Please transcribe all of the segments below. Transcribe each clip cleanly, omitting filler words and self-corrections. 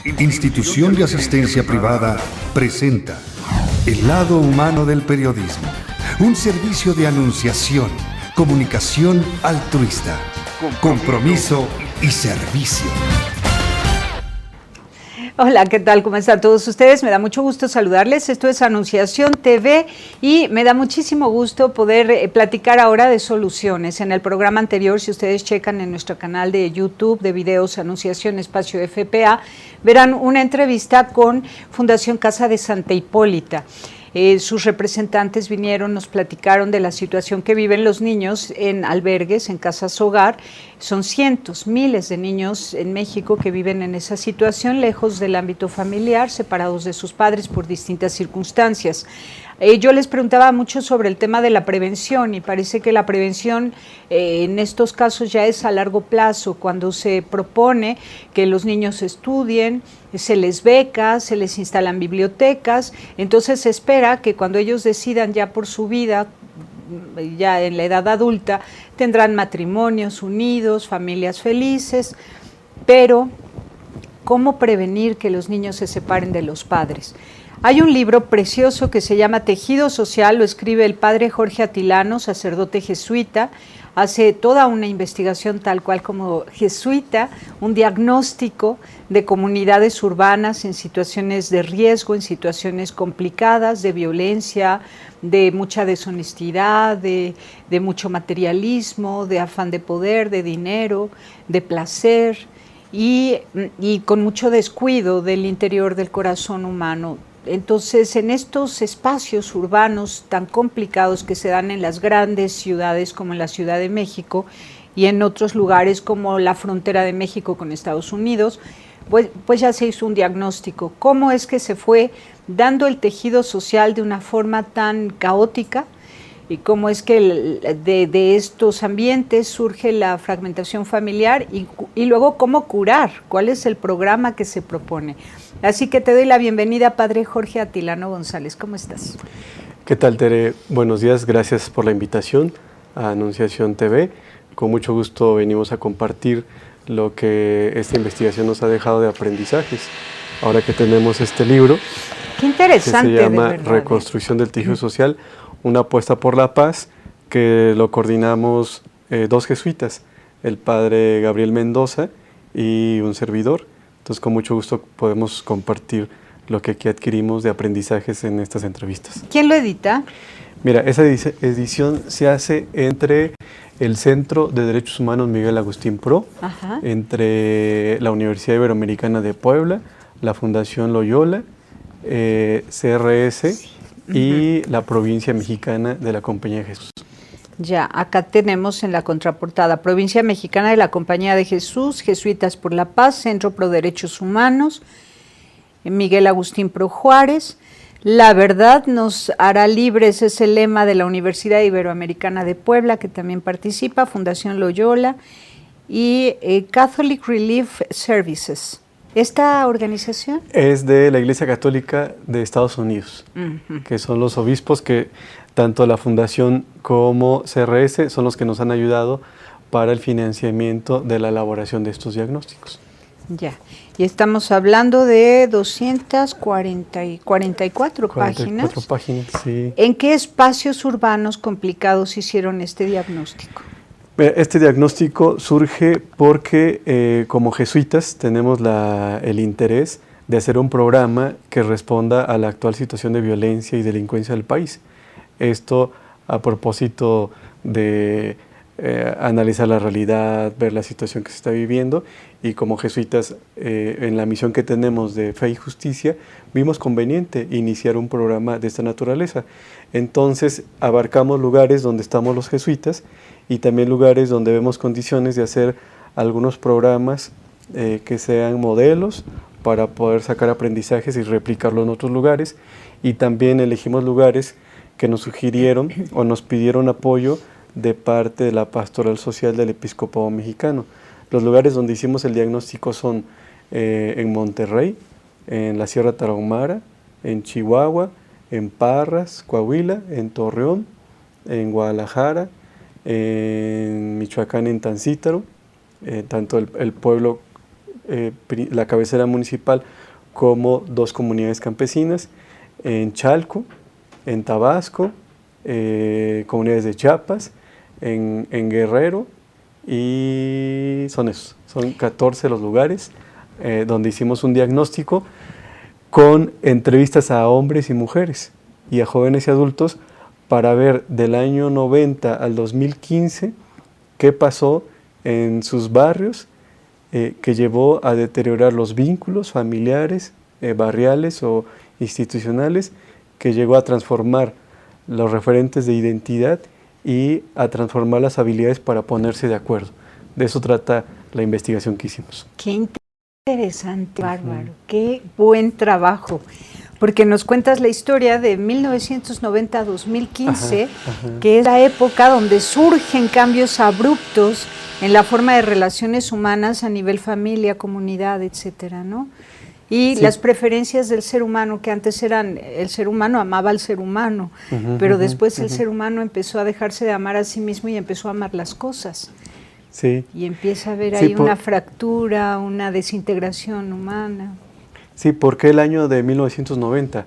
Institución de Asistencia Privada presenta El lado humano del periodismo, un servicio de anunciación, comunicación altruista, compromiso y servicio. Hola, ¿qué tal? ¿Cómo están todos ustedes? Me da mucho gusto saludarles. Esto es Anunciación TV y me da muchísimo gusto poder platicar ahora de soluciones. En el programa anterior, si ustedes checan en nuestro canal de YouTube de videos Anunciación Espacio FPA, verán una entrevista con Fundación Casa de Santa Hipólita. Sus representantes vinieron, nos platicaron de la situación que viven los niños en albergues, en casas hogar. Son cientos, miles de niños en México que viven en esa situación, lejos del ámbito familiar, separados de sus padres por distintas circunstancias. Yo les preguntaba mucho sobre el tema de la prevención y parece que la prevención en estos casos ya es a largo plazo, cuando se propone que los niños estudien, se les beca, se les instalan bibliotecas, entonces se espera que cuando ellos decidan ya por su vida, ya en la edad adulta, tendrán matrimonios unidos, familias felices, pero ¿cómo prevenir que los niños se separen de los padres? Hay un libro precioso que se llama Tejido Social, lo escribe el padre Jorge Atilano, sacerdote jesuita, hace toda una investigación tal cual como jesuita, un diagnóstico de comunidades urbanas en situaciones de riesgo, en situaciones complicadas, de violencia, de mucha deshonestidad, de mucho materialismo, de afán de poder, de dinero, de placer y con mucho descuido del interior del corazón humano. Entonces, en estos espacios urbanos tan complicados que se dan en las grandes ciudades como en la Ciudad de México y en otros lugares como la frontera de México con Estados Unidos, pues ya se hizo un diagnóstico. ¿Cómo es que se fue dando el tejido social de una forma tan caótica? Y cómo es que de estos ambientes surge la fragmentación familiar y luego cómo curar, cuál es el programa que se propone. Así que te doy la bienvenida, padre Jorge Atilano González. ¿Cómo estás? ¿Qué tal, Tere? Buenos días, gracias por la invitación a Anunciación TV. Con mucho gusto venimos a compartir lo que esta investigación nos ha dejado de aprendizajes. Ahora que tenemos este libro, qué interesante, que se llama de verdad, Reconstrucción del Tejido Social, una apuesta por la paz, que lo coordinamos dos jesuitas, el padre Gabriel Mendoza y un servidor. Entonces, con mucho gusto podemos compartir lo que aquí adquirimos de aprendizajes en estas entrevistas. ¿Quién lo edita? Mira, esa edición se hace entre el Centro de Derechos Humanos Miguel Agustín Pro, entre la Universidad Iberoamericana de Puebla, la Fundación Loyola, CRS y la provincia mexicana de la Compañía de Jesús. Ya, acá tenemos en la contraportada, Provincia Mexicana de la Compañía de Jesús, Jesuitas por la Paz, Centro Pro Derechos Humanos, Miguel Agustín Pro Juárez. La verdad nos hará libres, es el lema de la Universidad Iberoamericana de Puebla, que también participa, Fundación Loyola y Catholic Relief Services. ¿Esta organización? Es de la Iglesia Católica de Estados Unidos, que son los obispos que tanto la Fundación como CRS son los que nos han ayudado para el financiamiento de la elaboración de estos diagnósticos. Ya, y estamos hablando de 244 páginas. 44 páginas, sí. ¿En qué espacios urbanos complicados hicieron este diagnóstico? Este diagnóstico surge porque como jesuitas tenemos el interés de hacer un programa que responda a la actual situación de violencia y delincuencia del país. Esto a propósito de analizar la realidad, ver la situación que se está viviendo, y como jesuitas en la misión que tenemos de fe y justicia, vimos conveniente iniciar un programa de esta naturaleza. Entonces abarcamos lugares donde estamos los jesuitas y también lugares donde vemos condiciones de hacer algunos programas que sean modelos para poder sacar aprendizajes y replicarlo en otros lugares, y también elegimos lugares que nos sugirieron o nos pidieron apoyo de parte de la Pastoral Social del Episcopado Mexicano. Los lugares donde hicimos el diagnóstico son en Monterrey, en la Sierra Tarahumara, en Chihuahua, en Parras, Coahuila, en Torreón, en Guadalajara, en Michoacán, en Tancítaro, tanto el pueblo la cabecera municipal como 2 comunidades campesinas, en Chalco, en Tabasco, comunidades de Chiapas, en Guerrero, y son 14 los lugares donde hicimos un diagnóstico con entrevistas a hombres y mujeres y a jóvenes y adultos para ver del año 90 al 2015 qué pasó en sus barrios que llevó a deteriorar los vínculos familiares, barriales o institucionales, que llegó a transformar los referentes de identidad y a transformar las habilidades para ponerse de acuerdo. De eso trata la investigación que hicimos. Qué interesante, Bárbaro, qué buen trabajo, porque nos cuentas la historia de 1990 a 2015, que es la época donde surgen cambios abruptos en la forma de relaciones humanas a nivel familia, comunidad, etcétera, ¿no? Y las preferencias del ser humano, que antes eran, el ser humano amaba al ser humano, pero después el ser humano empezó a dejarse de amar a sí mismo y empezó a amar las cosas. Sí. Y empieza a haber ahí una fractura, una desintegración humana. Sí, ¿por qué el año de 1990?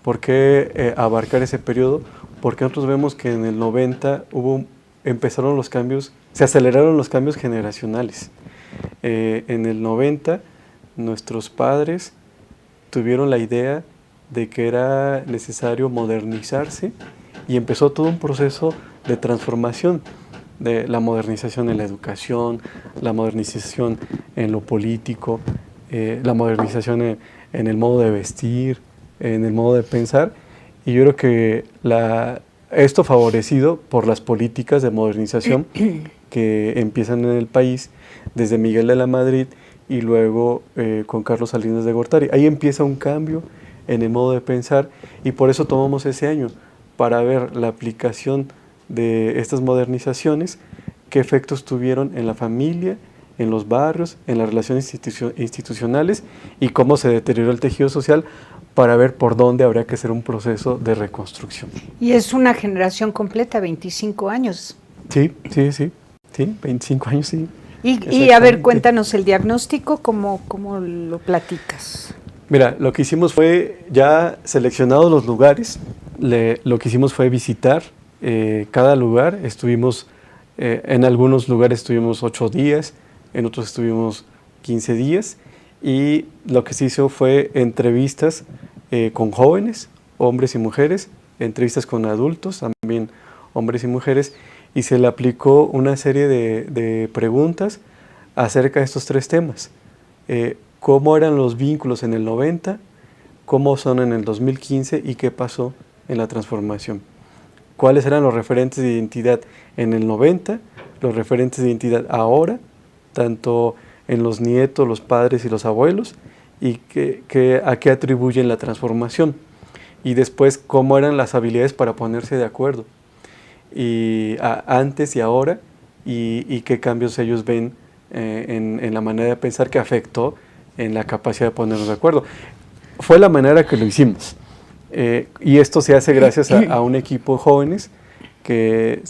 ¿Por qué abarcar ese periodo? Porque nosotros vemos que en el 90 empezaron los cambios, se aceleraron los cambios generacionales. En el 90 nuestros padres tuvieron la idea de que era necesario modernizarse y empezó todo un proceso de transformación, de la modernización en la educación, la modernización en lo político, la modernización en el modo de vestir, en el modo de pensar, y yo creo que esto favorecido por las políticas de modernización que empiezan en el país desde Miguel de la Madrid y luego con Carlos Salinas de Gortari. Ahí empieza un cambio en el modo de pensar y por eso tomamos ese año para ver la aplicación de estas modernizaciones, qué efectos tuvieron en la familia, en los barrios, en las relaciones institucionales y cómo se deterioró el tejido social para ver por dónde habría que hacer un proceso de reconstrucción. Y es una generación completa, 25 años. Sí, 25 años, sí. Y a ver, cuéntanos el diagnóstico, ¿cómo lo platicas? Mira, lo que hicimos fue, ya seleccionados los lugares, lo que hicimos fue visitar cada lugar. Estuvimos, en algunos lugares estuvimos 8 días, en otros estuvimos 15 días, y lo que se hizo fue entrevistas con jóvenes, hombres y mujeres, entrevistas con adultos, también hombres y mujeres, y se le aplicó una serie de preguntas acerca de estos 3 temas. ¿Cómo eran los vínculos en el 90? ¿Cómo son en el 2015? ¿Y qué pasó en la transformación? ¿Cuáles eran los referentes de identidad en el 90? Los referentes de identidad ahora, tanto en los nietos, los padres y los abuelos, y a qué atribuyen la transformación. Y después, ¿cómo eran las habilidades para ponerse de acuerdo? Y antes y ahora, y qué cambios ellos ven en la manera de pensar que afectó en la capacidad de ponernos de acuerdo. Fue la manera que lo hicimos. Y esto se hace gracias a un equipo de jóvenes que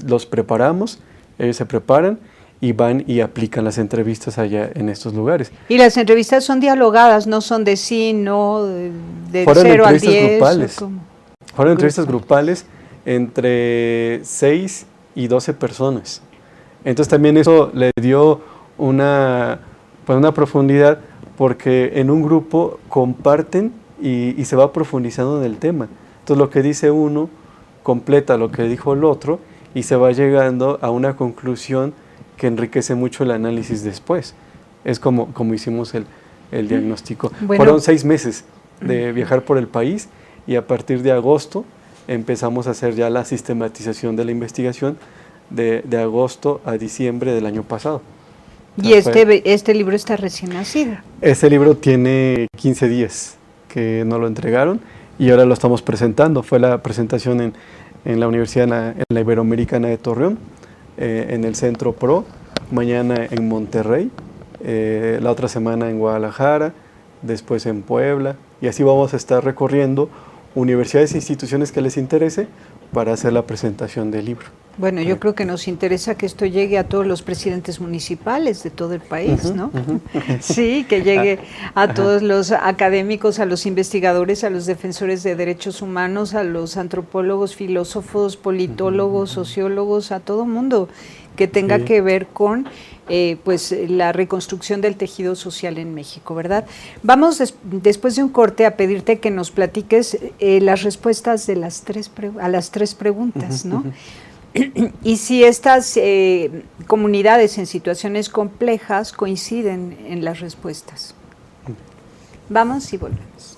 los preparamos, ellos se preparan y van y aplican las entrevistas allá en estos lugares. Y las entrevistas son dialogadas, no son de sí, no de Fueron 0 al 10. Grupales. Fueron entrevistas grupales entre 6 y 12 personas. Entonces también eso le dio una profundidad, porque en un grupo comparten y se va profundizando en el tema. Entonces lo que dice uno completa lo que dijo el otro y se va llegando a una conclusión que enriquece mucho el análisis después. Es como hicimos el diagnóstico. Bueno. Fueron 6 meses de viajar por el país y a partir de agosto empezamos a hacer ya la sistematización de la investigación de agosto a diciembre del año pasado. Y este libro está recién nacido. Este libro tiene 15 días que nos lo entregaron y ahora lo estamos presentando. Fue la presentación en la Universidad, en la Iberoamericana de Torreón, en el Centro PRO, mañana en Monterrey, la otra semana en Guadalajara, después en Puebla, y así vamos a estar recorriendo universidades e instituciones que les interese para hacer la presentación del libro. Bueno, yo creo que nos interesa que esto llegue a todos los presidentes municipales de todo el país, ¿no? Sí, que llegue a todos los académicos, a los investigadores, a los defensores de derechos humanos, a los antropólogos, filósofos, politólogos, sociólogos, a todo mundo que tenga que ver con pues la reconstrucción del tejido social en México, ¿verdad? Vamos después de un corte a pedirte que nos platiques las respuestas de a las tres preguntas, ¿no? Y si estas comunidades en situaciones complejas coinciden en las respuestas. Vamos y volvemos.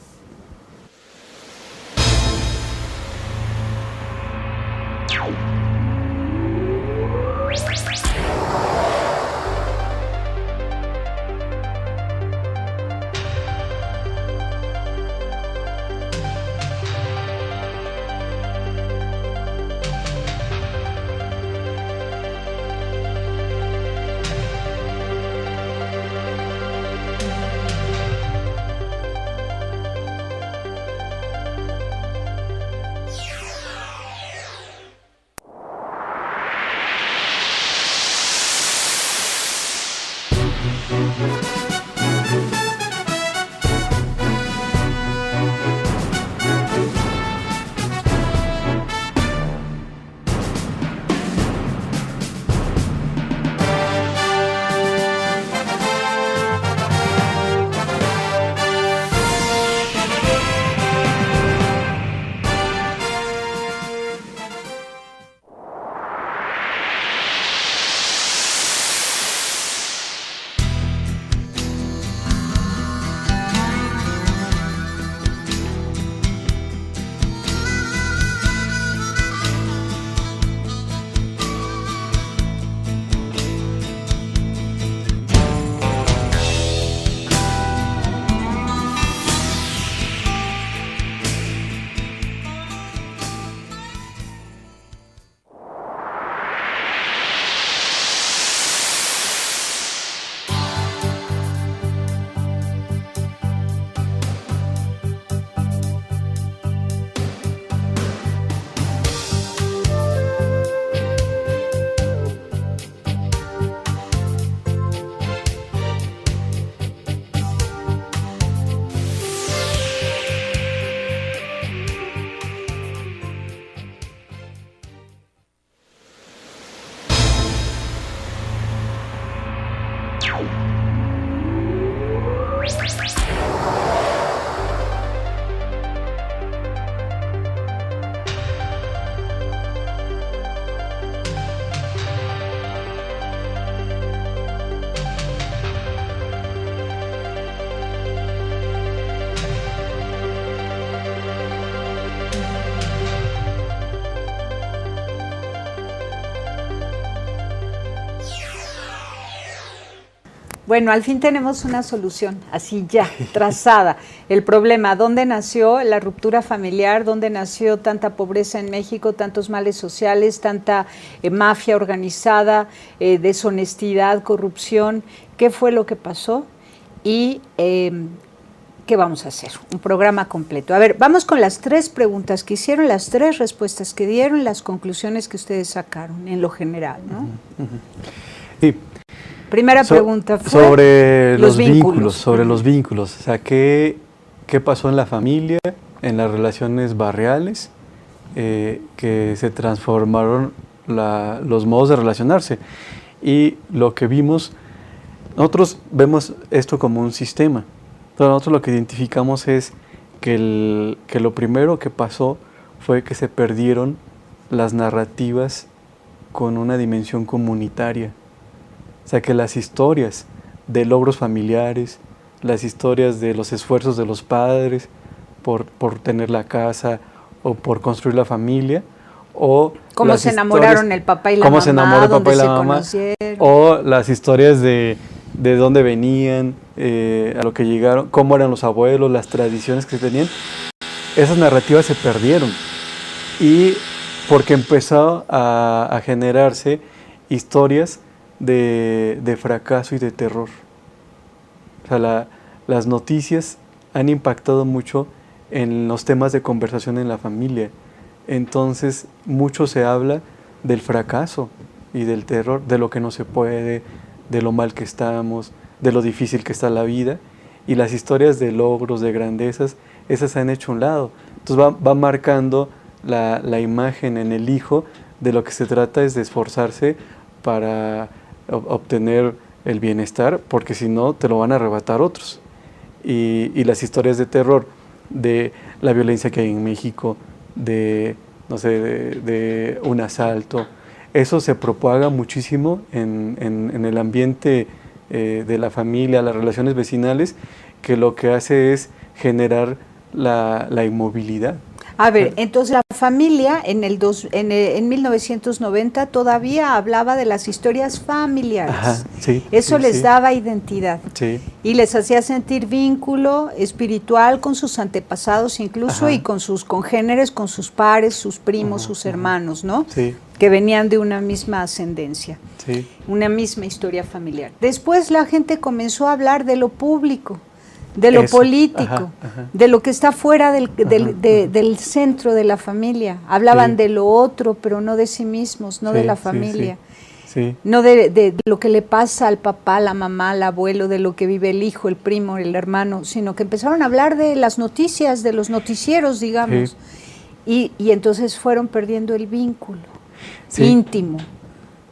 Bueno, al fin tenemos una solución, así ya, trazada. El problema, ¿dónde nació la ruptura familiar? ¿Dónde nació tanta pobreza en México, tantos males sociales, tanta mafia organizada, deshonestidad, corrupción? ¿Qué fue lo que pasó? Y ¿qué vamos a hacer? Un programa completo. A ver, vamos con las tres preguntas que hicieron, las tres respuestas que dieron, las conclusiones que ustedes sacaron en lo general, ¿no? Sí. Primera pregunta fue sobre los vínculos. Sobre los vínculos. O sea, ¿qué pasó en la familia, en las relaciones barriales, que se transformaron los modos de relacionarse? Y lo que vimos, nosotros vemos esto como un sistema. Pero nosotros lo que identificamos es que lo primero que pasó fue que se perdieron las narrativas con una dimensión comunitaria. O sea, que las historias de logros familiares, las historias de los esfuerzos de los padres por tener la casa o por construir la familia, o cómo se enamoraron el papá y la mamá, cómo se enamoró el papá y la mamá, conocieron, o las historias de dónde venían, a lo que llegaron, cómo eran los abuelos, las tradiciones que tenían. Esas narrativas se perdieron y porque empezó a generarse historias de fracaso y de terror. O sea, las noticias han impactado mucho en los temas de conversación en la familia. Entonces, mucho se habla del fracaso y del terror, de lo que no se puede, de lo mal que estamos, de lo difícil que está la vida, y las historias de logros, de grandezas, esas se han hecho a un lado. Entonces va marcando la imagen en el hijo de lo que se trata es de esforzarse para obtener el bienestar, porque si no te lo van a arrebatar otros. Y las historias de terror, de la violencia que hay en México, de, no sé, de un asalto, eso se propaga muchísimo en el ambiente de la familia, las relaciones vecinales, que lo que hace es generar la inmovilidad. A ver, entonces la familia en 1990 todavía hablaba de las historias familiares. Ajá, sí, eso sí, les sí. daba identidad. Sí. Y les hacía sentir vínculo espiritual con sus antepasados incluso, Ajá. y con sus congéneres, con sus pares, sus primos, sus hermanos, ¿no? Sí. Que venían de una misma ascendencia, Sí. una misma historia familiar. Después la gente comenzó a hablar de lo público, de lo político, de lo que está fuera del centro de la familia. Hablaban de lo otro, pero no de sí mismos, no de la familia. Sí. No de lo que le pasa al papá, la mamá, al abuelo, de lo que vive el hijo, el primo, el hermano, sino que empezaron a hablar de las noticias, de los noticieros, digamos. Y entonces fueron perdiendo el vínculo íntimo,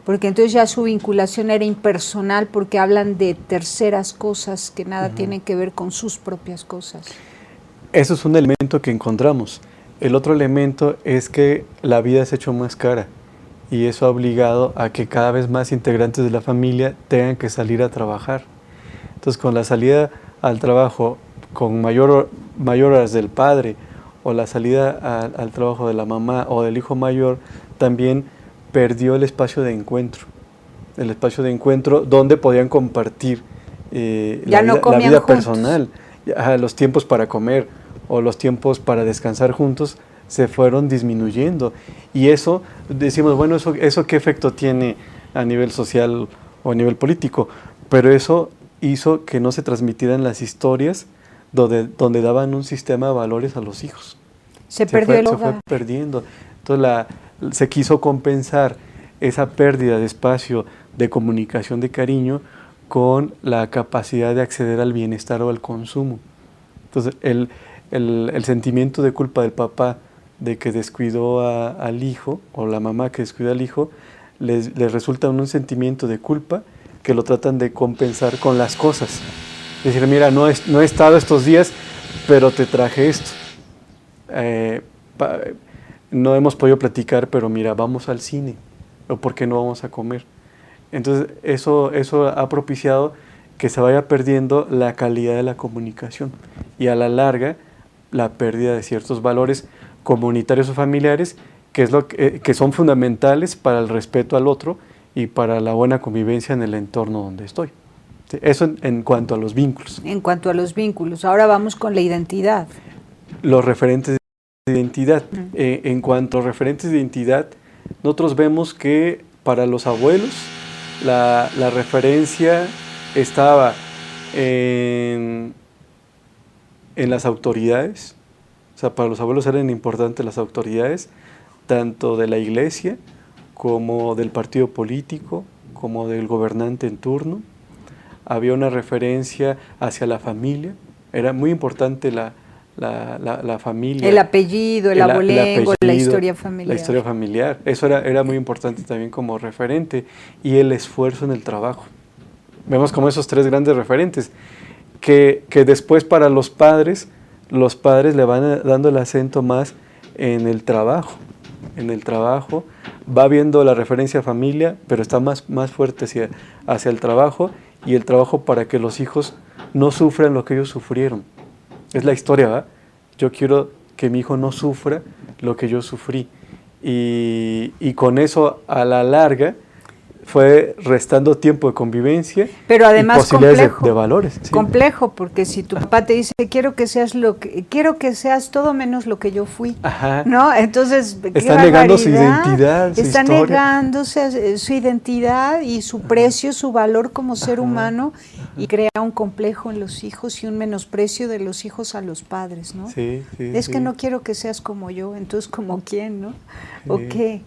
porque entonces ya su vinculación era impersonal, porque hablan de terceras cosas que nada tienen que ver con sus propias cosas. Eso es un elemento que encontramos. El otro elemento es que la vida se ha hecho más cara, y eso ha obligado a que cada vez más integrantes de la familia tengan que salir a trabajar. Entonces, con la salida al trabajo con mayor horas del padre, o la salida al trabajo de la mamá o del hijo mayor, también perdió el espacio de encuentro. El espacio de encuentro donde podían compartir la vida personal, los tiempos para comer o los tiempos para descansar juntos se fueron disminuyendo. Y eso, decimos, bueno, ¿eso qué efecto tiene a nivel social o a nivel político? Pero eso hizo que no se transmitieran las historias donde daban un sistema de valores a los hijos. Se fue perdiendo. Entonces se quiso compensar esa pérdida de espacio, de comunicación, de cariño, con la capacidad de acceder al bienestar o al consumo. Entonces el sentimiento de culpa del papá de que descuidó al hijo, o la mamá que descuidó al hijo, les resulta un sentimiento de culpa que lo tratan de compensar con las cosas. Es decir, mira, no he estado estos días, pero te traje esto. No hemos podido platicar, pero mira, vamos al cine, o ¿por qué no vamos a comer? Entonces, eso ha propiciado que se vaya perdiendo la calidad de la comunicación, y a la larga, la pérdida de ciertos valores comunitarios o familiares, que son fundamentales para el respeto al otro y para la buena convivencia en el entorno donde estoy. Eso en cuanto a los vínculos. En cuanto a los vínculos. Ahora vamos con la identidad. Los referentes de identidad. En cuanto a referentes de identidad, nosotros vemos que para los abuelos la referencia estaba en las autoridades. O sea, para los abuelos eran importantes las autoridades, tanto de la iglesia como del partido político, como del gobernante en turno. Había una referencia hacia la familia, era muy importante la familia. El apellido, el abolengo, la historia familiar. La historia familiar, eso era muy importante también como referente, y el esfuerzo en el trabajo. Vemos como esos tres grandes referentes, que después para los padres le van dando el acento más en el trabajo. En el trabajo va viendo la referencia a familia, pero está más fuerte hacia el trabajo, y el trabajo para que los hijos no sufran lo que ellos sufrieron. Es la historia, ¿verdad? Yo quiero que mi hijo no sufra lo que yo sufrí. Y con eso, a la larga, fue restando tiempo de convivencia, pero además y posibilidades complejo, de valores. Sí. Complejo, porque si tu papá te dice, quiero que seas todo menos lo que yo fui, ¿no? Entonces, está negando su identidad, está negándose su identidad y su precio, su valor como ser humano, y crea un complejo en los hijos y un menosprecio de los hijos a los padres, ¿no? Sí, sí, es sí. que no quiero que seas como yo, entonces ¿como quién, no? Sí. ¿O qué?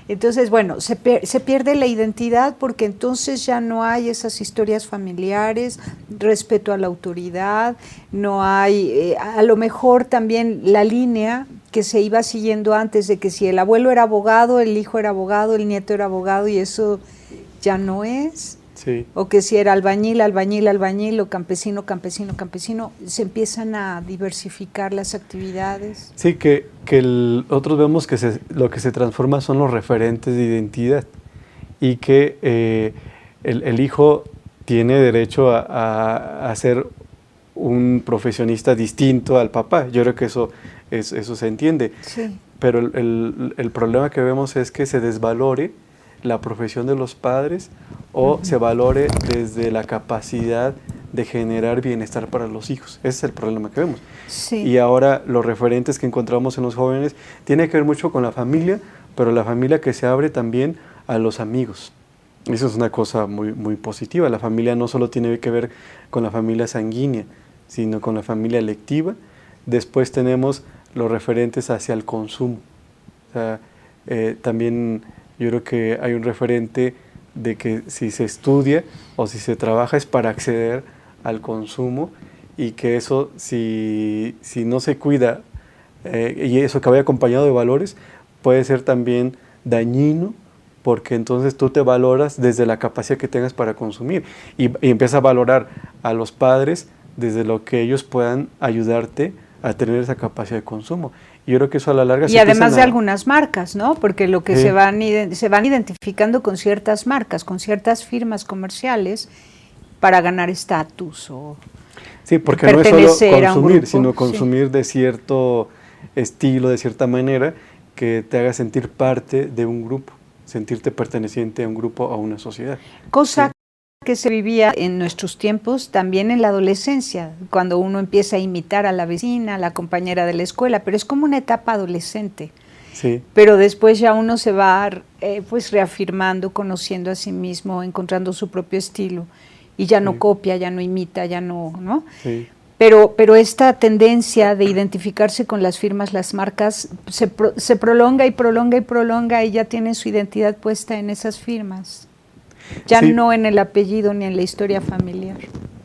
Entonces, bueno, se pierde la identidad porque entonces ya no hay esas historias familiares, respeto a la autoridad, no hay, a lo mejor también la línea que se iba siguiendo antes de que si el abuelo era abogado, el hijo era abogado, el nieto era abogado, y eso ya no es. Sí. O que si era albañil, albañil, albañil, o campesino, campesino, campesino, se empiezan a diversificar las actividades. Sí, nosotros vemos que lo que se transforma son los referentes de identidad y que el hijo tiene derecho a ser un profesionista distinto al papá. Yo creo que eso se entiende. Sí. Pero el problema que vemos es que se desvalore la profesión de los padres o se valore desde la capacidad de generar bienestar para los hijos. Ese es el problema que vemos. Sí. Y ahora los referentes que encontramos en los jóvenes tiene que ver mucho con la familia, pero la familia que se abre también a los amigos. Eso es una cosa muy, muy positiva. La familia no solo tiene que ver con la familia sanguínea, sino con la familia electiva. Después tenemos los referentes hacia el consumo. O sea, también yo creo que hay un referente de que si se estudia o si se trabaja es para acceder al consumo y que eso si no se cuida y eso que vaya acompañado de valores puede ser también dañino porque entonces tú te valoras desde la capacidad que tengas para consumir y empiezas a valorar a los padres desde lo que ellos puedan ayudarte a tener esa capacidad de consumo. Y yo creo que eso a la larga... Y además de algunas marcas, ¿no? Porque lo que se van identificando con ciertas marcas, con ciertas firmas comerciales para ganar estatus o sí, porque no es solo consumir, sino consumir de cierto estilo, de cierta manera, que te haga sentir parte de un grupo, sentirte perteneciente a un grupo o a una sociedad. Cosa que se vivía en nuestros tiempos también en la adolescencia, cuando uno empieza a imitar a la vecina, a la compañera de la escuela, pero es como una etapa adolescente. Sí. Pero después ya uno se va pues reafirmando, conociendo a sí mismo, encontrando su propio estilo y ya no copia, ya no imita, ya no. Sí. Pero esta tendencia de identificarse con las firmas, las marcas, se prolonga y prolonga y prolonga y ya tiene su identidad puesta en esas firmas. Ya no en el apellido ni en la historia familiar.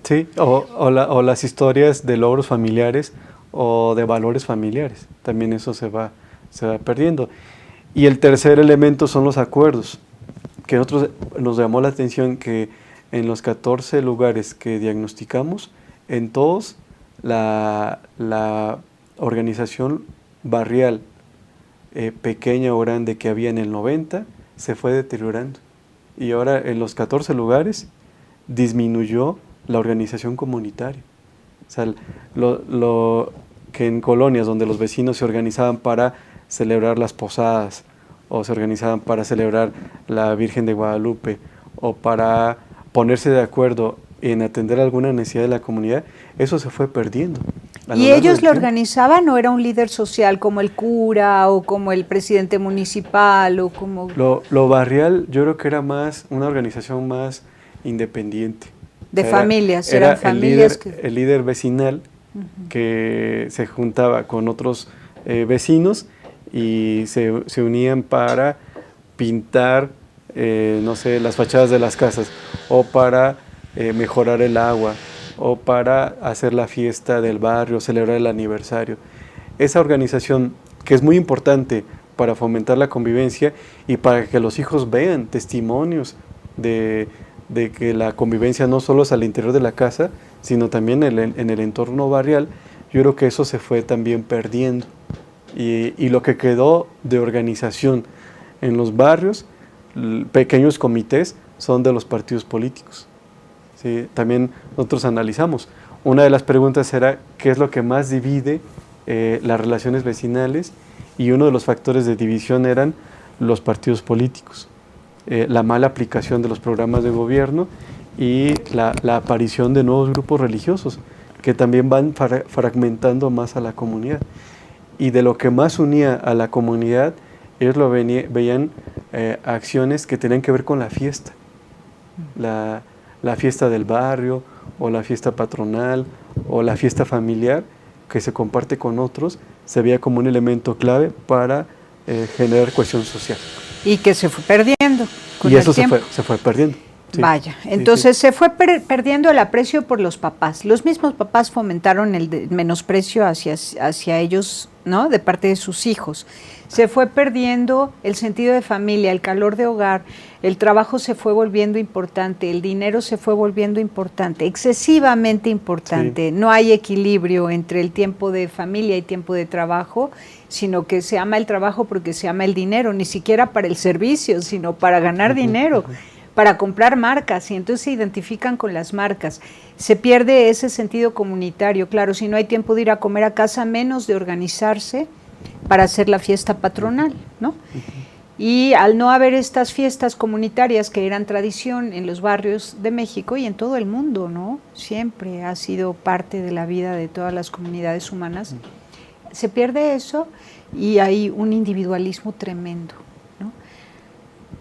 Sí, o las historias de logros familiares o de valores familiares. También eso se va perdiendo. Y el tercer elemento son los acuerdos, que a nosotros nos llamó la atención que en los 14 lugares que diagnosticamos, en todos la organización barrial pequeña o grande que había en el 90 se fue deteriorando. Y ahora en los 14 lugares disminuyó la organización comunitaria. O sea, lo que en colonias donde los vecinos se organizaban para celebrar las posadas, o se organizaban para celebrar la Virgen de Guadalupe, o para ponerse de acuerdo en atender alguna necesidad de la comunidad, eso se fue perdiendo. ¿Y ellos lo organizaban o era un líder social como el cura o como el presidente municipal o como...? Lo barrial yo creo que era más una organización más independiente. De familias, eran familias el líder vecinal que se juntaba con otros vecinos y se unían para pintar, no sé, las fachadas de las casas o para mejorar el agua o para hacer la fiesta del barrio, celebrar el aniversario. Esa organización que es muy importante para fomentar la convivencia y para que los hijos vean testimonios de que la convivencia no solo es al interior de la casa, sino también en el entorno barrial, yo creo que eso se fue también perdiendo. Y lo que quedó de organización en los barrios, pequeños comités, son de los partidos políticos. Sí, también nosotros analizamos. Una de las preguntas era qué es lo que más divide las relaciones vecinales, y uno de los factores de división eran los partidos políticos, la mala aplicación de los programas de gobierno y la aparición de nuevos grupos religiosos que también van fragmentando más a la comunidad. Y de lo que más unía a la comunidad, ellos veían acciones que tenían que ver con la fiesta, la fiesta del barrio, o la fiesta patronal, o la fiesta familiar, que se comparte con otros, se veía como un elemento clave para generar cohesión social. Y que se fue perdiendo con y el eso tiempo. se fue perdiendo. Sí. Vaya, entonces se fue perdiendo el aprecio por los papás. Los mismos papás fomentaron el menosprecio hacia ellos, ¿no? De parte de sus hijos. Se fue perdiendo el sentido de familia, el calor de hogar, el trabajo se fue volviendo importante, el dinero se fue volviendo importante, excesivamente importante. Sí. No hay equilibrio entre el tiempo de familia y tiempo de trabajo, sino que se ama el trabajo porque se ama el dinero, ni siquiera para el servicio, sino para ganar dinero. Para comprar marcas, y entonces se identifican con las marcas. Se pierde ese sentido comunitario, claro, si no hay tiempo de ir a comer a casa, menos de organizarse para hacer la fiesta patronal, ¿no? Y al no haber estas fiestas comunitarias que eran tradición en los barrios de México y en todo el mundo, ¿no? Siempre ha sido parte de la vida de todas las comunidades humanas. Se pierde eso y hay un individualismo tremendo, ¿no?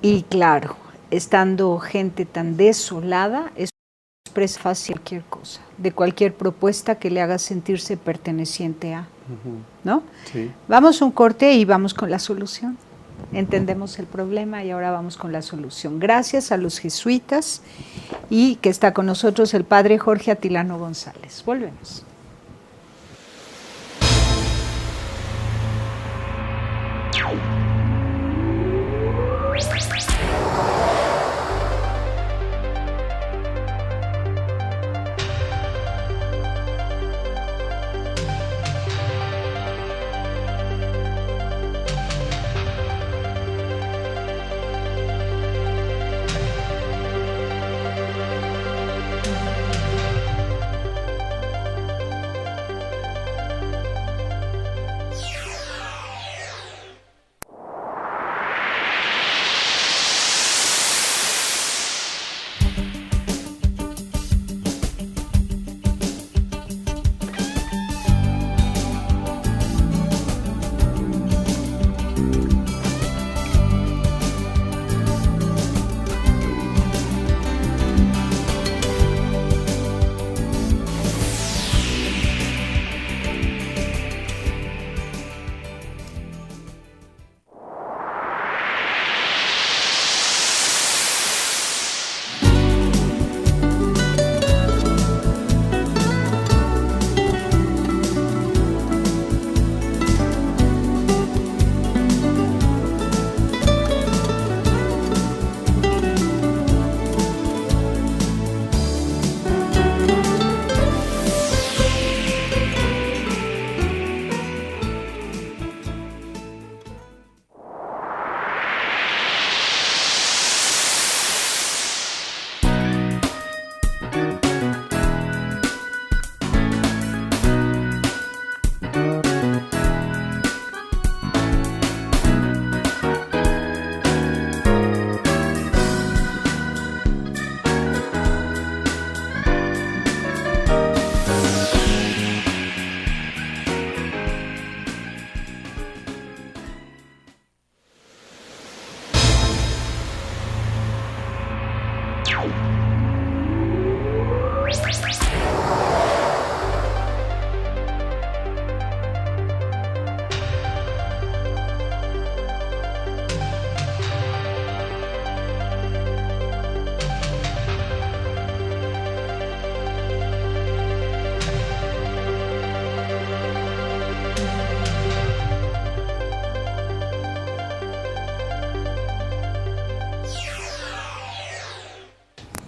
Y claro, estando gente tan desolada, es fácil cualquier cosa, de cualquier propuesta que le haga sentirse perteneciente a, ¿no? Sí. Vamos a un corte y vamos con la solución. Entendemos el problema y ahora vamos con la solución. Gracias a los jesuitas y que está con nosotros el padre Jorge Atilano González. Volvemos.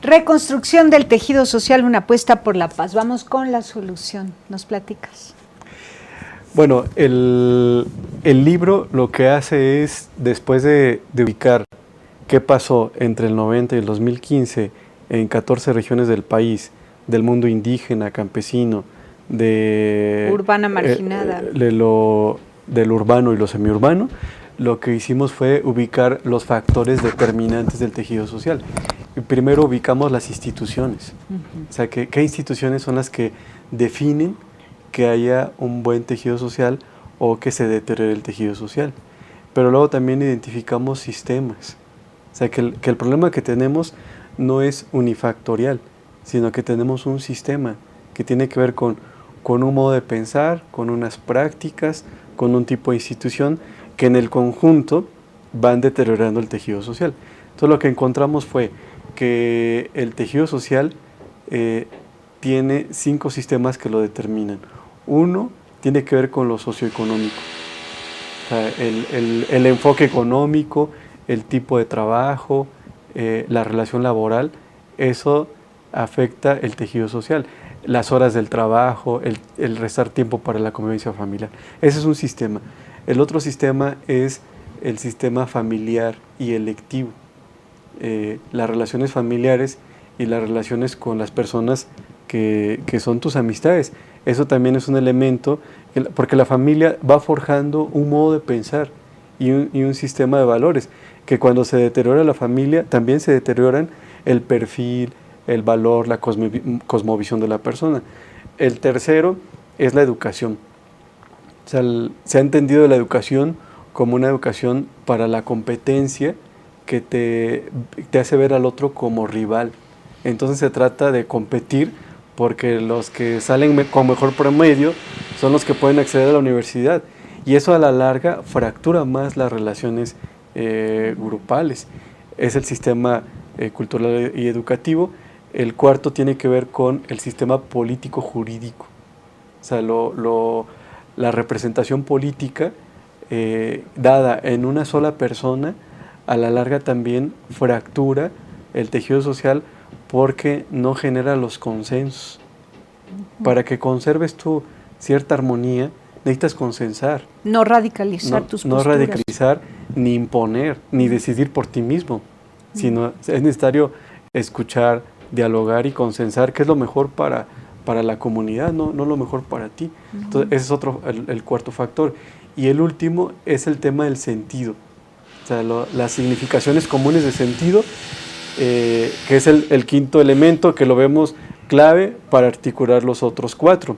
Reconstrucción del tejido social, una apuesta por la paz. Vamos con la solución. ¿Nos platicas? Bueno, el libro lo que hace es, después de ubicar qué pasó entre el 90 y el 2015 en 14 regiones del país, del mundo indígena, campesino, de urbana marginada, del urbano y lo semiurbano, lo que hicimos fue ubicar los factores determinantes del tejido social. Primero ubicamos las instituciones, o sea, ¿qué instituciones son las que definen que haya un buen tejido social o que se deteriore el tejido social? Pero luego también identificamos sistemas, o sea, que el problema que tenemos no es unifactorial, sino que tenemos un sistema que tiene que ver con un modo de pensar, con unas prácticas, con un tipo de institución que en el conjunto van deteriorando el tejido social. Entonces lo que encontramos fue que el tejido social tiene 5 sistemas que lo determinan. Uno tiene que ver con lo socioeconómico, o sea, el enfoque económico, el tipo de trabajo, la relación laboral, eso afecta el tejido social. Las horas del trabajo, el restar tiempo para la convivencia familiar. Ese es un sistema. El otro sistema es el sistema familiar y electivo. Las relaciones familiares y las relaciones con las personas que son tus amistades. Eso también es un elemento, porque la familia va forjando un modo de pensar y un sistema de valores, que cuando se deteriora la familia, también se deterioran el perfil, el valor, la cosmovisión de la persona. El tercero es la educación. O sea, se ha entendido la educación como una educación para la competencia que te hace ver al otro como rival. Entonces se trata de competir porque los que salen con mejor promedio son los que pueden acceder a la universidad. Y eso a la larga fractura más las relaciones grupales. Es el sistema cultural y educativo. El cuarto tiene que ver con el sistema político-jurídico. O sea, la representación política dada en una sola persona, a la larga también fractura el tejido social porque no genera los consensos. Para que conserves tu cierta armonía, necesitas consensar. No radicalizar tus posturas. No radicalizar, ni imponer, ni decidir por ti mismo, sino es necesario escuchar, dialogar y consensar qué es lo mejor para la comunidad, no lo mejor para ti. Entonces, ese es otro, el cuarto factor. Y el último es el tema del sentido. O sea, las significaciones comunes de sentido, que es el quinto elemento que lo vemos clave para articular los otros 4.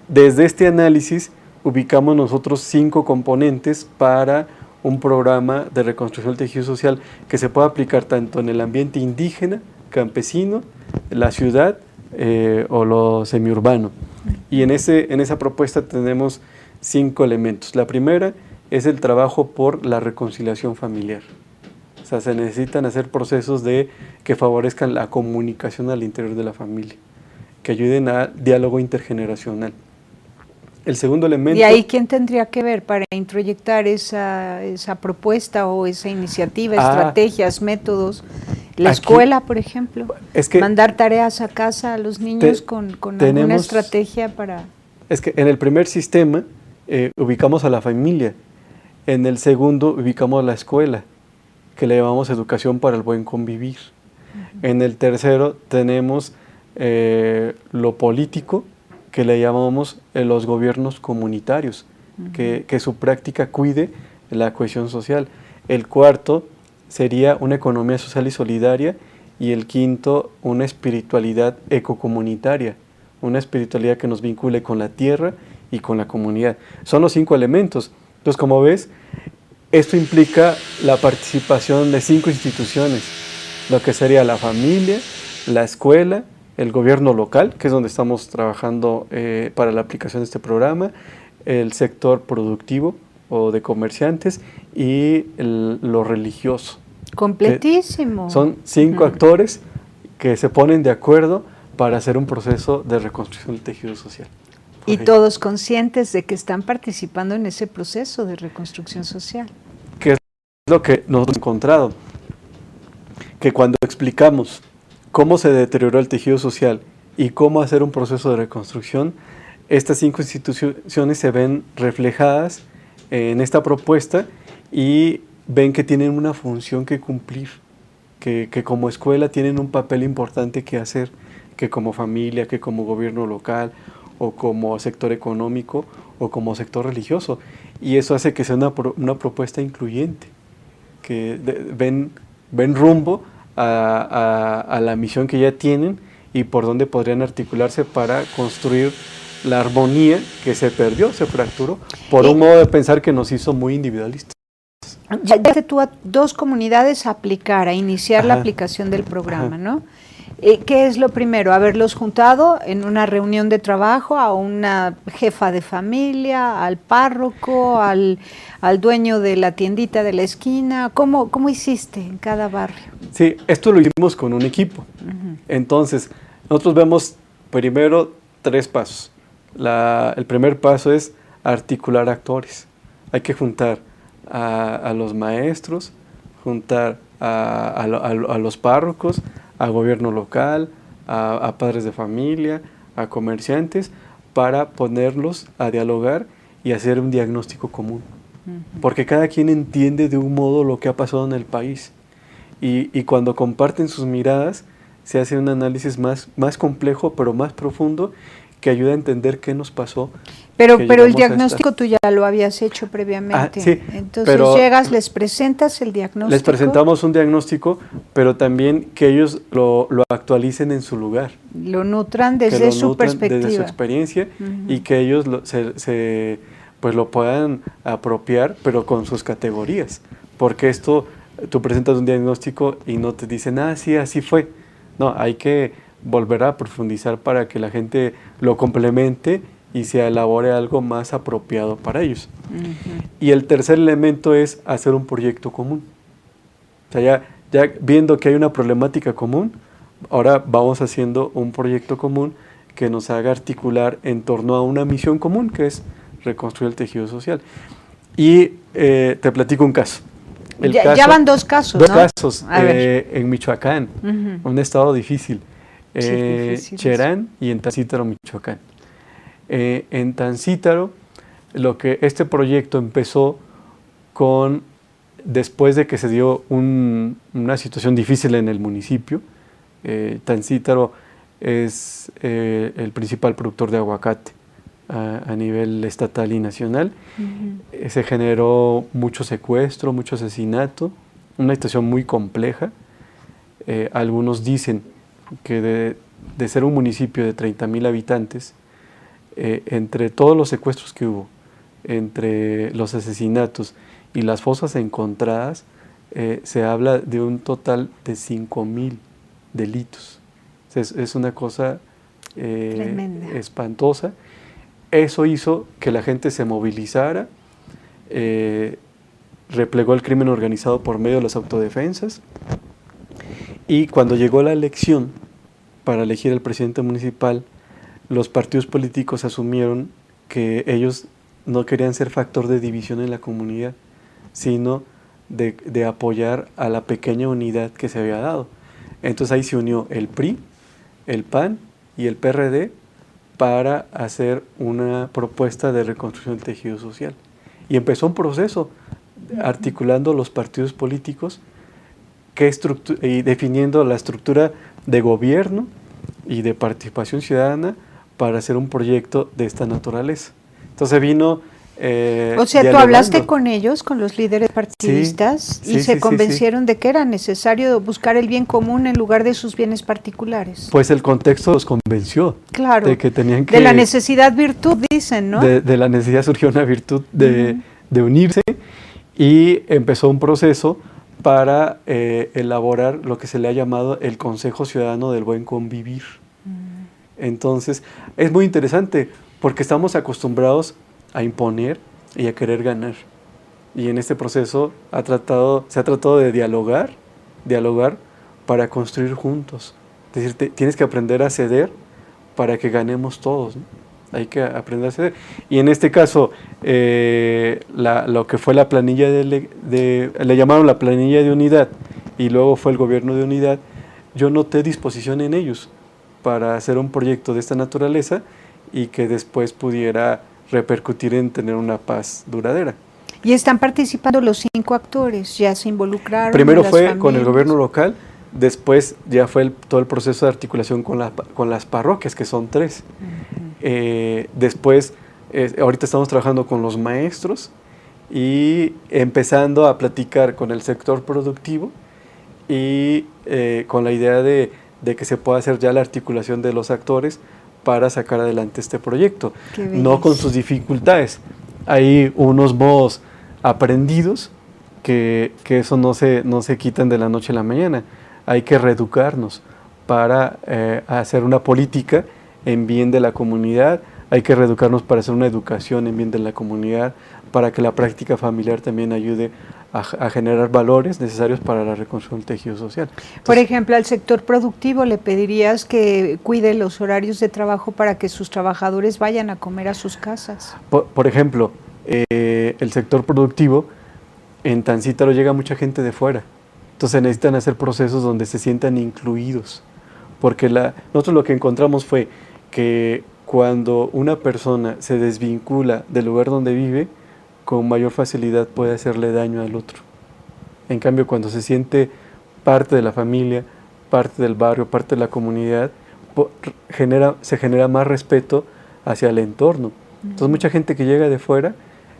Desde este análisis ubicamos nosotros 5 componentes para un programa de reconstrucción del tejido social que se pueda aplicar tanto en el ambiente indígena, campesino, la ciudad o lo semiurbano. Y en esa propuesta tenemos 5 elementos. La primera es el trabajo por la reconciliación familiar. O sea, se necesitan hacer procesos que favorezcan la comunicación al interior de la familia, que ayuden al diálogo intergeneracional. El segundo elemento... ¿Y ahí quién tendría que ver para introyectar esa propuesta o esa iniciativa, estrategias, métodos? La escuela, por ejemplo, es que mandar tareas a casa a los niños con alguna estrategia para... Es que en el primer sistema ubicamos a la familia, en el segundo ubicamos la escuela, que le llamamos educación para el buen convivir. En el tercero tenemos lo político, que le llamamos los gobiernos comunitarios, que su práctica cuide la cohesión social. El cuarto sería una economía social y solidaria, y el quinto, una espiritualidad ecocomunitaria, una espiritualidad que nos vincule con la tierra y con la comunidad. Son los 5 elementos. Entonces, como ves, esto implica la participación de 5 instituciones, lo que sería la familia, la escuela, el gobierno local, que es donde estamos trabajando para la aplicación de este programa, el sector productivo o de comerciantes y lo religioso. Completísimo. Son 5 actores que se ponen de acuerdo para hacer un proceso de reconstrucción del tejido social. Y todos conscientes de que están participando en ese proceso de reconstrucción social. Que es lo que nos hemos encontrado, que cuando explicamos cómo se deterioró el tejido social y cómo hacer un proceso de reconstrucción, estas 5 instituciones se ven reflejadas en esta propuesta y ven que tienen una función que cumplir, que como escuela tienen un papel importante que hacer, que como familia, que como gobierno local, o como sector económico, o como sector religioso. Y eso hace que sea una propuesta incluyente, que ven rumbo a la misión que ya tienen y por dónde podrían articularse para construir la armonía que se perdió, se fracturó, por un modo de pensar que nos hizo muy individualistas. Ya llegaste tú a 2 comunidades a aplicar, a iniciar la Ajá. aplicación del programa, Ajá. ¿no? ¿Qué es lo primero? ¿Haberlos juntado en una reunión de trabajo a una jefa de familia, al párroco, al dueño de la tiendita de la esquina? ¿Cómo hiciste en cada barrio? Sí, esto lo hicimos con un equipo. Entonces, nosotros vemos primero 3 pasos. El primer paso es articular actores. Hay que juntar a los maestros, juntar a los párrocos, a gobierno local, a padres de familia, a comerciantes, para ponerlos a dialogar y hacer un diagnóstico común. Porque cada quien entiende de un modo lo que ha pasado en el país. Y cuando comparten sus miradas, se hace un análisis más complejo, pero más profundo, que ayuda a entender qué nos pasó. Pero el diagnóstico tú ya lo habías hecho previamente. Sí, entonces llegas, les presentas el diagnóstico. Les presentamos un diagnóstico, pero también que ellos lo actualicen en su lugar. Lo nutran desde su perspectiva. Desde su experiencia, y que ellos pues lo puedan apropiar, pero con sus categorías. Porque esto, tú presentas un diagnóstico y no te dicen, sí, así fue. No, hay que volver a profundizar para que la gente lo complemente y se elabore algo más apropiado para ellos. Y el tercer elemento es hacer un proyecto común. O sea, ya viendo que hay una problemática común, ahora vamos haciendo un proyecto común que nos haga articular en torno a una misión común, que es reconstruir el tejido social. Y te platico un caso. Ya van 2 casos, Dos ¿no? casos en Michoacán, un estado difícil. Difícil Cherán y en Tancítaro, Michoacán. En Tancítaro, este proyecto empezó después de que se dio una situación difícil en el municipio. Tancítaro es el principal productor de aguacate a nivel estatal y nacional. Se generó mucho secuestro, mucho asesinato, una situación muy compleja. Algunos dicen que de ser un municipio de 30,000 habitantes, entre todos los secuestros que hubo, entre los asesinatos y las fosas encontradas, se habla de un total de 5,000 delitos. Es una cosa espantosa. Eso hizo que la gente se movilizara, replegó el crimen organizado por medio de las autodefensas, y cuando llegó la elección para elegir al presidente municipal, los partidos políticos asumieron que ellos no querían ser factor de división en la comunidad, sino de apoyar a la pequeña unidad que se había dado. Entonces ahí se unió el PRI, el PAN y el PRD para hacer una propuesta de reconstrucción del tejido social. Y empezó un proceso articulando los partidos políticos y definiendo la estructura de gobierno y de participación ciudadana para hacer un proyecto de esta naturaleza. Entonces vino... o sea, tú hablaste con ellos, con los líderes partidistas, y se convencieron de que era necesario buscar el bien común en lugar de sus bienes particulares. Pues el contexto los convenció. Claro. De que tenían que... De la necesidad virtud, dicen, ¿no? De la necesidad surgió una virtud de unirse, y empezó un proceso para elaborar lo que se le ha llamado el Consejo Ciudadano del Buen Convivir. Entonces, es muy interesante porque estamos acostumbrados a imponer y a querer ganar. Y en este proceso se ha tratado de dialogar para construir juntos. Es decir, tienes que aprender a ceder para que ganemos todos, ¿no? Hay que aprender a ceder. Y en este caso, lo que fue la planilla le llamaron la planilla de unidad, y luego fue el gobierno de unidad. Yo noté disposición en ellos para hacer un proyecto de esta naturaleza y que después pudiera repercutir en tener una paz duradera. Y están participando los 5 actores, ya se involucraron. Primero fue con el gobierno local, después ya fue todo el proceso de articulación con las parroquias, que son 3. Después, ahorita estamos trabajando con los maestros y empezando a platicar con el sector productivo y con la idea de que se pueda hacer ya la articulación de los actores para sacar adelante este proyecto, no con sus dificultades. Hay unos modos aprendidos que eso no se quitan de la noche a la mañana. Hay que reeducarnos para hacer una política en bien de la comunidad, hay que reeducarnos para hacer una educación en bien de la comunidad, para que la práctica familiar también ayude a generar valores necesarios para la reconstrucción del tejido social. Entonces, por ejemplo, al sector productivo le pedirías que cuide los horarios de trabajo para que sus trabajadores vayan a comer a sus casas. Por ejemplo, el sector productivo, en Tancítaro llega mucha gente de fuera, entonces necesitan hacer procesos donde se sientan incluidos, porque nosotros lo que encontramos fue que cuando una persona se desvincula del lugar donde vive, con mayor facilidad puede hacerle daño al otro. En cambio, cuando se siente parte de la familia, parte del barrio, parte de la comunidad, se genera más respeto hacia el entorno. Entonces, mucha gente que llega de fuera,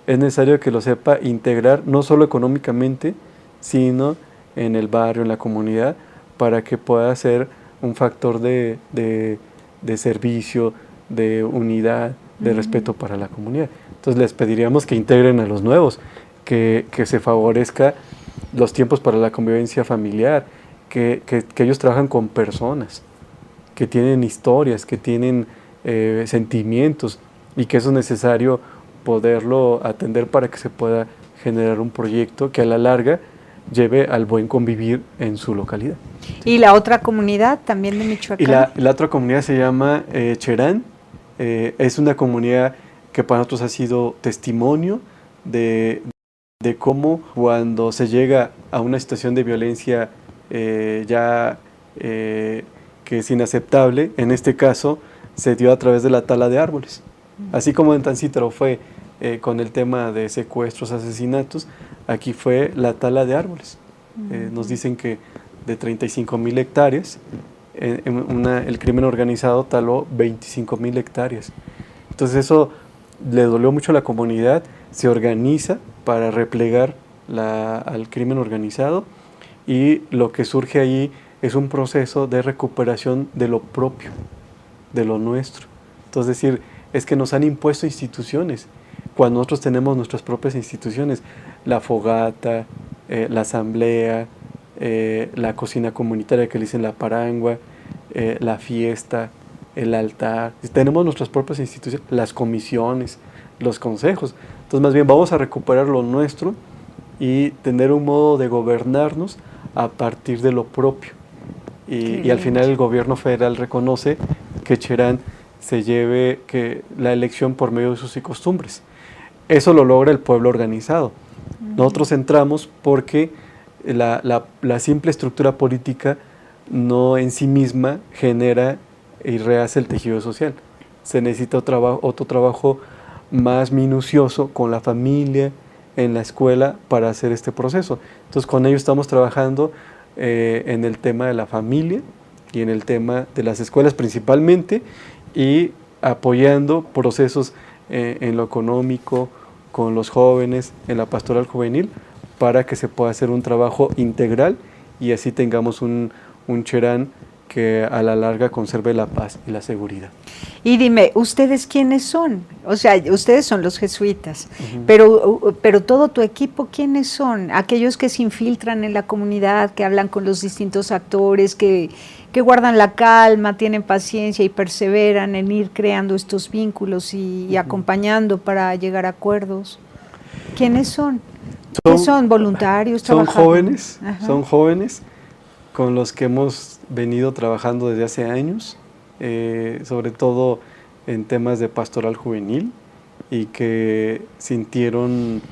es necesario que lo sepa integrar, no solo económicamente, sino en el barrio, en la comunidad, para que pueda ser un factor de servicio, de unidad, de respeto para la comunidad. Entonces les pediríamos que integren a los nuevos, que se favorezca los tiempos para la convivencia familiar, que ellos trabajan con personas, que tienen historias, que tienen sentimientos, y que eso es necesario poderlo atender para que se pueda generar un proyecto que a la larga lleve al buen convivir en su localidad. ¿Y la otra comunidad también de Michoacán? Y la otra comunidad se llama Cherán. Es una comunidad que para nosotros ha sido testimonio de cómo cuando se llega a una situación de violencia que es inaceptable, en este caso se dio a través de la tala de árboles. Así como en Tancítaro fue con el tema de secuestros, asesinatos, aquí fue la tala de árboles. Nos dicen que de 35,000 hectáreas, el crimen organizado taló 25,000 hectáreas. Entonces eso le dolió mucho a la comunidad, se organiza para replegar al crimen organizado, y lo que surge ahí es un proceso de recuperación de lo propio, de lo nuestro. Entonces decir, es que nos han impuesto instituciones, cuando nosotros tenemos nuestras propias instituciones, la fogata, la asamblea, la cocina comunitaria que le dicen la parangua, la fiesta, el altar. Tenemos nuestras propias instituciones, las comisiones, los consejos. Entonces más bien vamos a recuperar lo nuestro y tener un modo de gobernarnos a partir de lo propio. Y al final el gobierno federal reconoce que Cherán se lleve la elección por medio de sus y costumbres. Eso lo logra el pueblo organizado. Nosotros entramos porque la simple estructura política no en sí misma genera y rehace el tejido social. Se necesita otro trabajo más minucioso con la familia, en la escuela, para hacer este proceso. Entonces con ellos estamos trabajando en el tema de la familia y en el tema de las escuelas principalmente, y apoyando procesos en lo económico, con los jóvenes, en la pastoral juvenil, para que se pueda hacer un trabajo integral y así tengamos un Cherán que a la larga conserve la paz y la seguridad. Y dime, ¿ustedes quiénes son? O sea, ustedes son los jesuitas, pero todo tu equipo, ¿quiénes son? Aquellos que se infiltran en la comunidad, que hablan con los distintos actores, que guardan la calma, tienen paciencia y perseveran en ir creando estos vínculos y acompañando para llegar a acuerdos. ¿Quiénes son? ¿Qué son? ¿Voluntarios? Son jóvenes con los que hemos venido trabajando desde hace años, sobre todo en temas de pastoral juvenil, y que se sintieron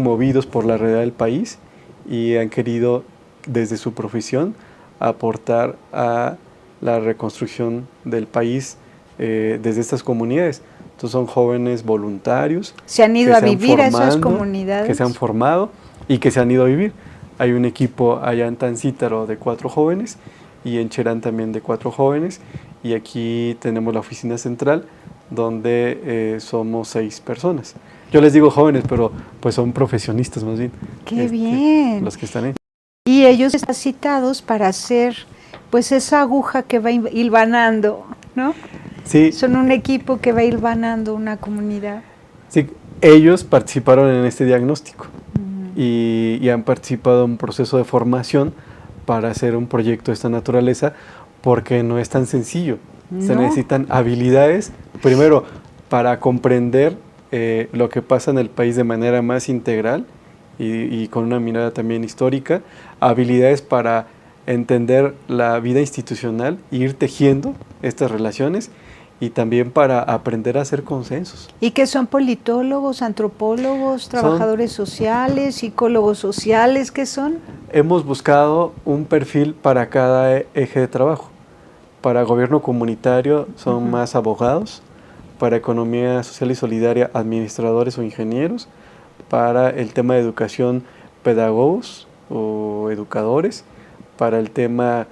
movidos por la realidad del país y han querido desde su profesión aportar a la reconstrucción del país desde estas comunidades. Entonces son jóvenes voluntarios. ¿Se han ido a vivir a esas comunidades? Que se han formado y que se han ido a vivir. Hay un equipo allá en Tancítaro de 4 jóvenes y en Cherán también de 4 jóvenes, y aquí tenemos la oficina central donde somos 6 personas. Yo les digo jóvenes, pero pues son profesionistas más bien. ¡Qué bien! Los que están ahí. Y ellos están citados para hacer pues esa aguja que va hilvanando, ¿no? Sí. Son un equipo que va hilvanando una comunidad. Sí, ellos participaron en este diagnóstico. y han participado en un proceso de formación para hacer un proyecto de esta naturaleza, porque no es tan sencillo. Se necesitan habilidades, primero, para comprender lo que pasa en el país de manera más integral y con una mirada también histórica, habilidades para entender la vida institucional e ir tejiendo estas relaciones, y también para aprender a hacer consensos. ¿Y qué son politólogos, antropólogos, trabajadores sociales, psicólogos sociales? ¿Qué son? Hemos buscado un perfil para cada eje de trabajo. Para gobierno comunitario son más abogados, para economía social y solidaria administradores o ingenieros, para el tema de educación pedagogos o educadores, para el tema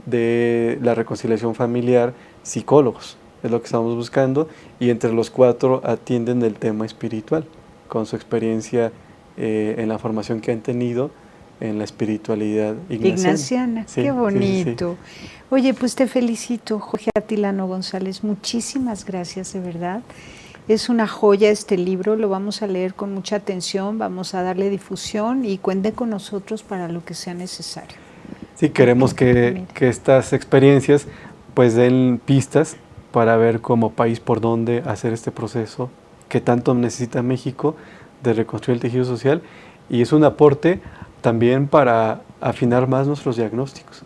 de la reconciliación familiar psicólogos. Es lo que estamos buscando, y entre los 4 atienden el tema espiritual, con su experiencia en la formación que han tenido en la espiritualidad ignaciana. Sí, qué bonito. Sí. Oye, pues te felicito, Jorge Atilano González, muchísimas gracias, de verdad. Es una joya este libro, lo vamos a leer con mucha atención, vamos a darle difusión y cuente con nosotros para lo que sea necesario. Sí, queremos que estas experiencias pues den pistas para ver como país por dónde hacer este proceso que tanto necesita México de reconstruir el tejido social, y es un aporte también para afinar más nuestros diagnósticos.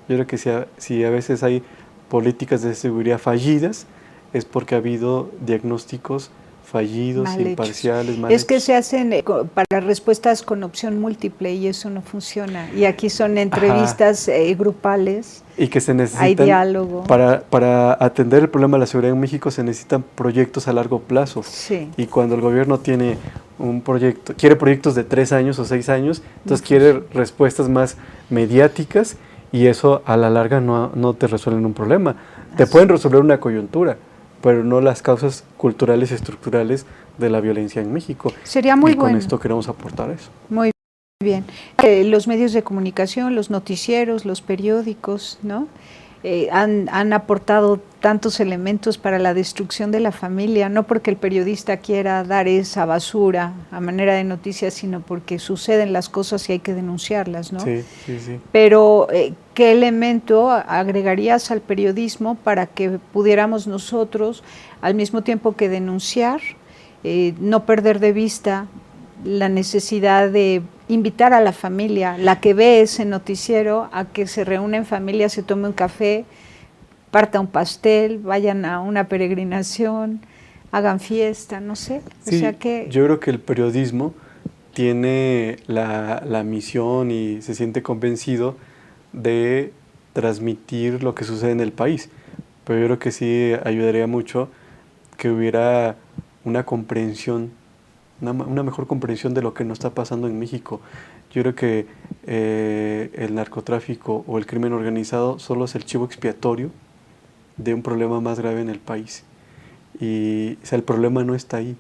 Yo creo que si a veces hay políticas de seguridad fallidas, es porque ha habido diagnósticos fallidos, imparciales, mal hechos. Es que se hacen para respuestas con opción múltiple y eso no funciona. Y aquí son entrevistas grupales. Y que se necesitan, hay diálogo. Para atender el problema de la seguridad en México se necesitan proyectos a largo plazo. Sí. Y cuando el gobierno tiene un proyecto, quiere proyectos de 3 años o 6 años, entonces quiere respuestas más mediáticas, y eso a la larga no te resuelven un problema. Te pueden resolver una coyuntura, pero no las causas culturales y estructurales de la violencia en México. Sería muy bueno. Y con esto queremos aportar eso. Muy bien. Los medios de comunicación, los noticieros, los periódicos, ¿no? Han aportado tantos elementos para la destrucción de la familia, no porque el periodista quiera dar esa basura a manera de noticias, sino porque suceden las cosas y hay que denunciarlas, ¿no? Sí, sí, sí. Pero, ¿qué elemento agregarías al periodismo para que pudiéramos nosotros, al mismo tiempo que denunciar, no perder de vista la necesidad de invitar a la familia, la que ve ese noticiero, a que se reúna en familia, se tome un café, parta un pastel, vayan a una peregrinación, hagan fiesta, no sé? Sí, o sea que yo creo que el periodismo tiene la misión y se siente convencido de transmitir lo que sucede en el país, pero yo creo que sí ayudaría mucho que hubiera una comprensión, una mejor comprensión de lo que nos está pasando en México. Yo creo que el narcotráfico o el crimen organizado solo es el chivo expiatorio de un problema más grave en el país. Y o sea, el problema no está ahí,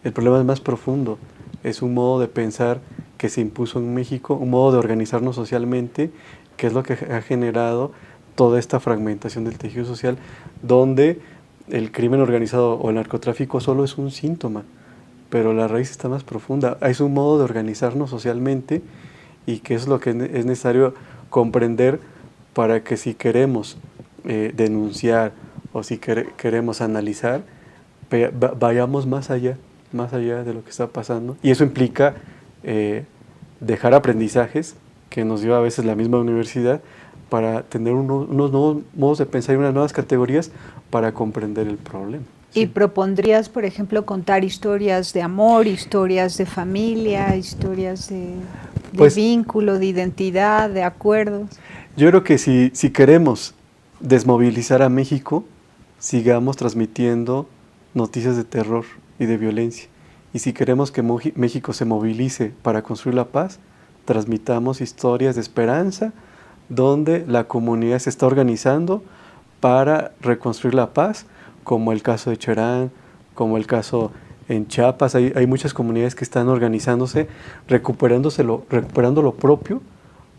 el problema es más profundo, es un modo de pensar que se impuso en México, un modo de organizarnos socialmente, que es lo que ha generado toda esta fragmentación del tejido social, donde el crimen organizado o el narcotráfico solo es un síntoma, pero la raíz está más profunda. Es un modo de organizarnos socialmente, y que es lo que es necesario comprender para que si queremos denunciar o si queremos analizar, vayamos más allá de lo que está pasando. Y eso implica dejar aprendizajes que nos dio a veces la misma universidad para tener unos nuevos modos de pensar y unas nuevas categorías para comprender el problema. ¿Y sí propondrías, por ejemplo, contar historias de amor, historias de familia, historias de vínculo, de identidad, de acuerdos? Yo creo que si queremos desmovilizar a México, sigamos transmitiendo noticias de terror y de violencia. Y si queremos que México se movilice para construir la paz, transmitamos historias de esperanza, donde la comunidad se está organizando para reconstruir la paz, como el caso de Cherán, como el caso en Chiapas. Hay muchas comunidades que están organizándose, recuperando lo propio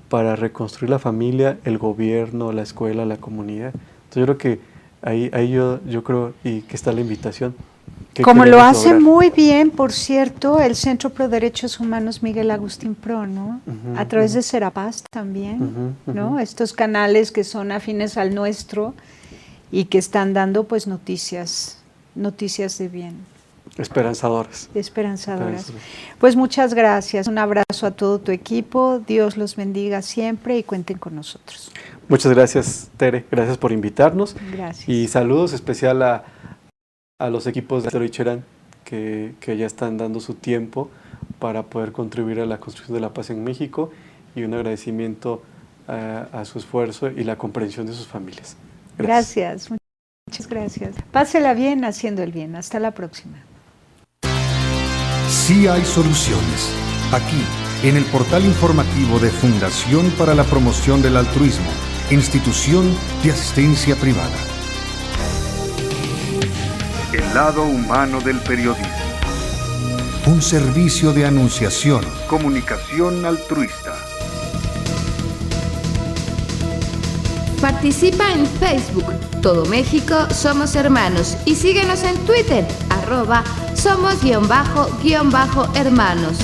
para reconstruir la familia, el gobierno, la escuela, la comunidad. Entonces yo creo que ahí yo creo y que está la invitación. Como lo hace muy bien, por cierto, el Centro Pro Derechos Humanos Miguel Agustín Pro, ¿no? A través de Serapaz también, ¿no? Estos canales que son afines al nuestro y que están dando pues noticias de bien. Esperanzadoras. Esperanzadoras. Pues muchas gracias, un abrazo a todo tu equipo, Dios los bendiga siempre y cuenten con nosotros. Muchas gracias, Tere, gracias por invitarnos. Gracias. Y saludos especial a los equipos de Astero y Cherán que ya están dando su tiempo para poder contribuir a la construcción de la paz en México, y un agradecimiento a su esfuerzo y la comprensión de sus familias. Gracias, muchas gracias. Pásela bien haciendo el bien. Hasta la próxima. Sí hay soluciones. Aquí, en el portal informativo de Fundación para la Promoción del Altruismo, Institución de Asistencia Privada. El lado humano del periodismo. Un servicio de anunciación, comunicación altruista. Participa en Facebook, Todo México Somos Hermanos, y síguenos en Twitter, @somos_hermanos.